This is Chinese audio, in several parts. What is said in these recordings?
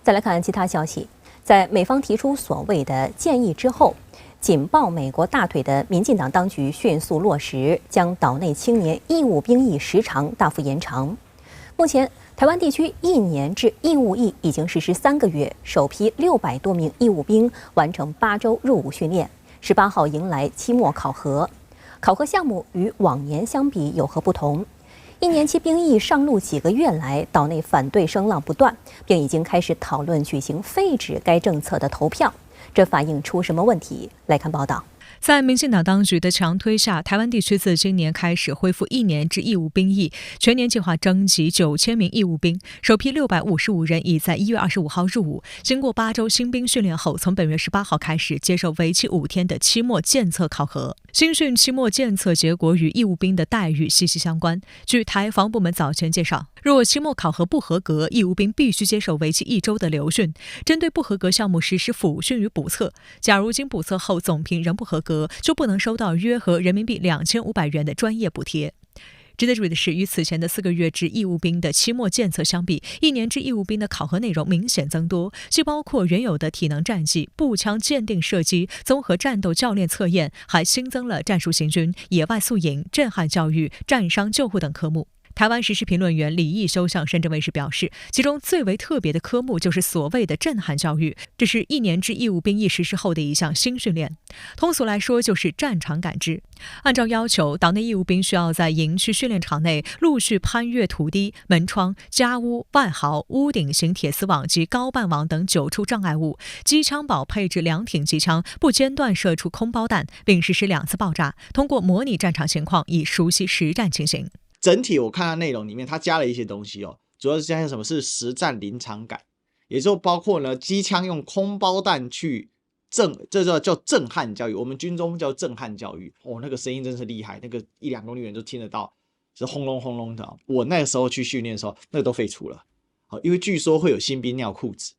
再来看其他消息，在美方提出所谓的建议之后，紧抱美国大腿的民进党当局迅速落实，将岛内青年义务兵役时长大幅延长。目前，台湾地区1年制义务役已经实施3个月，首批600多名义务兵完成8周入伍训练，18号迎来期末考核。考核项目与往年相比有何不同？1年期兵役上路几个月来，岛内反对声浪不断，并已经开始讨论举行废止该政策的投票。这反映出什么问题？来看报道。在民进党当局的强推下，台湾地区自今年开始恢复1年制义务兵役，全年计划征集9000名义务兵，首批655人已在1月25号入伍。经过8周新兵训练后，从本月18号开始接受为期5天的期末检测考核。新训期末检测结果与义务兵的待遇息息相关。据台防部门早前介绍，若期末考核不合格，义务兵必须接受为期1周的留训，针对不合格项目实施辅训与补测。假如经补测后总评仍不合格，就不能收到约合人民币2500元的专业补贴。值得注意的是，与此前的4个月制义务兵的期末检测相比，1年制义务兵的考核内容明显增多，既包括原有的体能战绩、步枪鉴定射击、综合战斗教练测验，还新增了战术行军、野外宿营、震撼教育、战伤救护等科目。台湾时事评论员李义修向深圳卫视表示，其中最为特别的科目就是所谓的震撼教育，这是1年制义务兵役实施后的一项新训练。通俗来说，就是战场感知。按照要求，岛内义务兵需要在营区训练场内陆续攀越土堤、门窗、家屋、外壕、屋顶型铁丝网及高半网等9处障碍物，机枪堡配置2挺机枪，不间断射出空包弹，并实施2次爆炸，通过模拟战场情况，以熟悉实战情形。整体我看它内容里面，它加了一些东西哦，主要是加什么是实战临场感，也就包括呢机枪用空包弹去这叫震撼教育，我们军中叫震撼教育哦，那个声音真是厉害，那个1-2公里远都听得到，是轰隆轰隆的哦。我那个时候去训练的时候，那个都废除了，好，因为据说会有新兵尿裤子，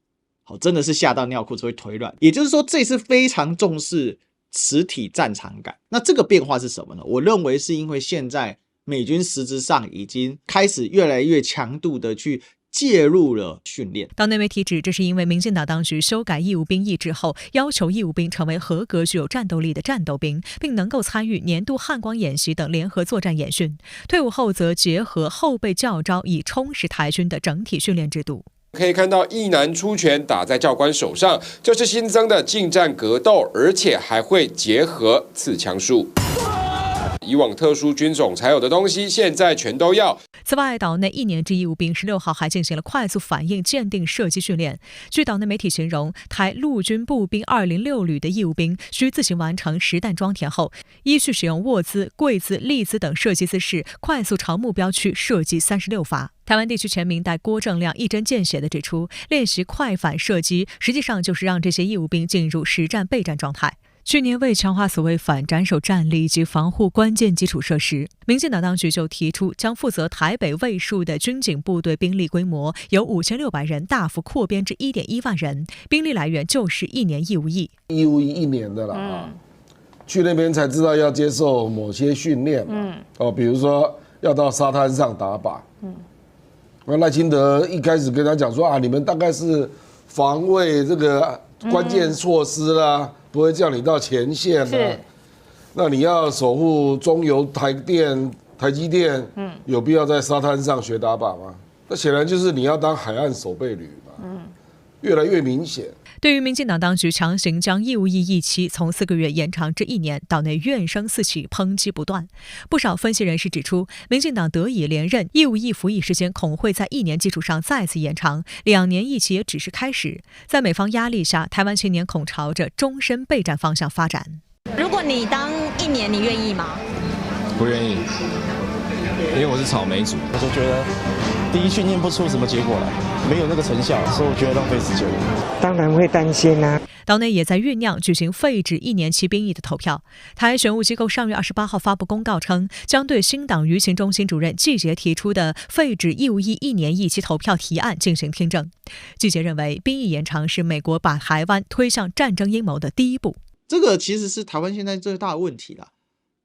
好，真的是吓到尿裤子会腿软。也就是说，这次非常重视实体战场感。那这个变化是什么呢？我认为是因为现在美军实质上已经开始越来越强度的去介入了训练。岛内媒体指，这是因为民进党当局修改义务兵役制后，要求义务兵成为合格具有战斗力的战斗兵，并能够参与年度汉光演习等联合作战演训。退伍后则结合后备教招，以充实台军的整体训练制度。可以看到，役男出拳打在教官手上，这是新增的近战格斗，而且还会结合刺枪术。以往特殊军种才有的东西，现在全都要。此外，岛内1年制义务兵16号还进行了快速反应鉴定射击训练。据岛内媒体形容，台陆军步兵206旅的义务兵需自行完成实弹装填后，依序使用卧姿、跪姿、立姿等射击姿势，快速朝目标区射击36发。台湾地区前明代郭正亮一针见血地指出，练习快反射击实际上就是让这些义务兵进入实战备战状态。去年为强化所谓反斩首战力及防护关键基础设施，民进党当局就提出将负责台北卫戍的军警部队兵力规模由5600人大幅扩编至1.1万人，兵力来源就是1年义务役。义务役1年的啦，去那边才知道要接受某些训练嘛，比如说要到沙滩上打靶，那赖清德一开始跟他讲说啊，你们大概是防卫这个关键措施啦。不会叫你到前线的，那你要守护中油台积电，有必要在沙滩上学打靶吗？那显然就是你要当海岸守备旅嘛，越来越明显。对于民进党当局强行将义务役役期从4个月延长至1年，岛内怨声四起，抨击不断。不少分析人士指出，民进党得以连任，义务役服役时间恐会在1年基础上再次延长，2年役期也只是开始。在美方压力下，台湾青年恐朝着终身备战方向发展。如果你当1年，你愿意吗？不愿意，因为我是草莓族，我就觉得第一训练不出什么结果来，没有那个成效，所以我觉得浪费时间。当然会担心啊。岛内也在酝酿举行废止1年期兵役的投票。台选务机构上月28号发布公告称，将对新党舆情中心主任季杰提出的废止义务役1年役期投票提案进行听证。季杰认为，兵役延长是美国把台湾推向战争阴谋的第一步。这个其实是台湾现在最大的问题啦。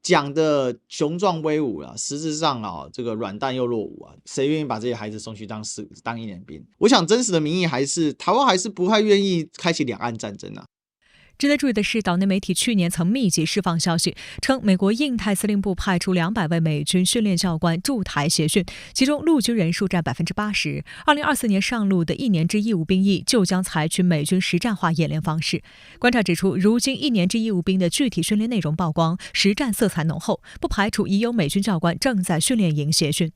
讲的雄壮威武啊，实质上啊，这个软蛋又落伍啊，谁愿意把这些孩子送去当1年兵？我想真实的民意还是台湾还是不太愿意开启两岸战争啊。值得注意的是，岛内媒体去年曾密集释放消息，称美国印太司令部派出200位美军训练教官驻台协训，其中陆军人数占80%。2024年上路的1年制义务兵役就将采取美军实战化演练方式。观察指出，如今1年制义务兵的具体训练内容曝光，实战色彩浓厚，不排除已有美军教官正在训练营协训。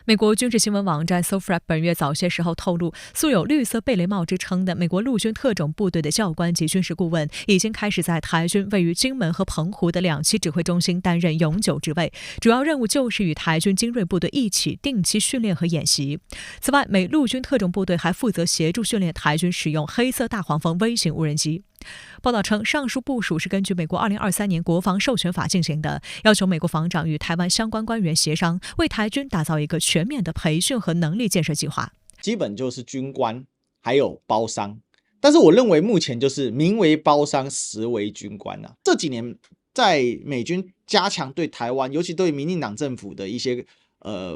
美国军事新闻网站 SOFRA 本月早些时候透露，素有绿色贝雷帽之称的美国陆军特种部队的教官及军事顾问已经开始在台军位于金门和澎湖的2栖指挥中心担任永久职位，主要任务就是与台军精锐部队一起定期训练和演习。此外，美陆军特种部队还负责协助训练台军使用黑色大黄蜂微型无人机。报道称，上述部署是根据美国2023年国防授权法进行的，要求美国防长与台湾相关官员协商，为台军打造一个全面的培训和能力建设计划。基本就是军官还有包商，但是我认为目前就是名为包商，实为军官啊。这几年在美军加强对台湾，尤其对民进党政府的一些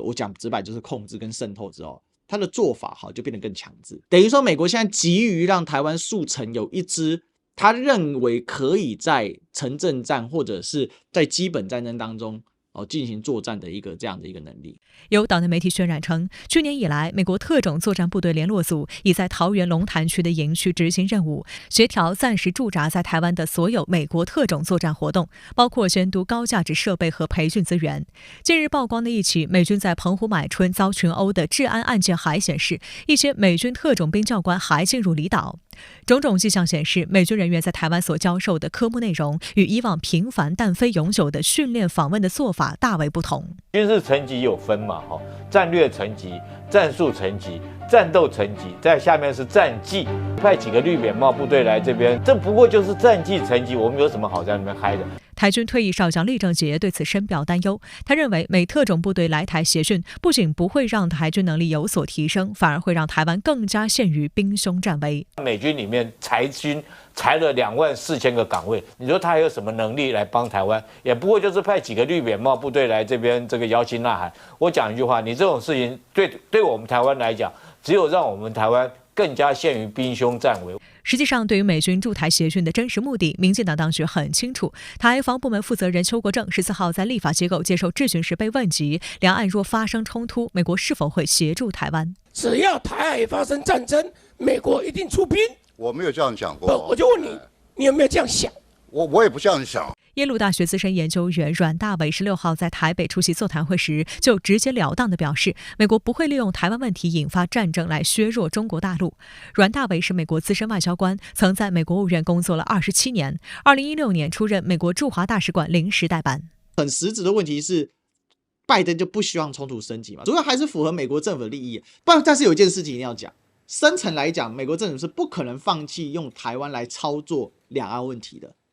我讲直白就是控制跟渗透之后，他的做法就变得更强制，等于说美国现在急于让台湾速成有一支他认为可以在城镇战或者是在基本战争当中进行作战的这样的一个能力。有岛内媒体渲染称，去年以来，美国特种作战部队联络组已在桃园龙潭区的营区执行任务，协调暂时驻扎在台湾的所有美国特种作战活动，包括监督高价值设备和培训资源。近日曝光的一起美军在澎湖买春遭群殴的治安案件还显示，一些美军特种兵教官还进入离岛。种种迹象显示，美军人员在台湾所教授的科目内容与以往频繁但非永久的训练访问的做法大为不同。军事层级有分嘛，战略层级、战术层级、战斗层级，在下面是战绩。派几个绿扁帽部队来这边，这不过就是战绩层级，我们有什么好在那边嗨的？台军退役少将厉正杰对此深表担忧，他认为美特种部队来台协训不仅不会让台军能力有所提升，反而会让台湾更加陷于兵凶战危。美军里面裁军裁了24000个岗位，你说他还有什么能力来帮台湾？也不过就是派几个绿扁帽部队来这边摇旗呐喊。我讲一句话，你这种事情对我们台湾来讲，只有让我们台湾更加陷于兵凶战危。实际上，对于美军驻台协训的真实目的，民进党当局很清楚。台防部门负责人邱国正14号在立法机构接受质询时被问及，两岸若发生冲突，美国是否会协助台湾？只要台海发生战争，美国一定出兵。我没有这样讲过。我就问你，你有没有这样想？我也不这样想。耶鲁大学资深研究员阮大伟16号在台北出席座谈会时，就直截了当地表示，美国不会利用台湾问题引发战争来削弱中国大陆。阮大伟是美国资深外交官，曾在美国务院工作了27年，2016年出任美国驻华大使馆临时代办。很实质的问题是，拜登就不希望冲突升级嘛，主要还是符合美国政府的利益。但是有一件事情一定要讲，深层来讲，美国政府是不可能放弃用台湾来操作两岸问题的。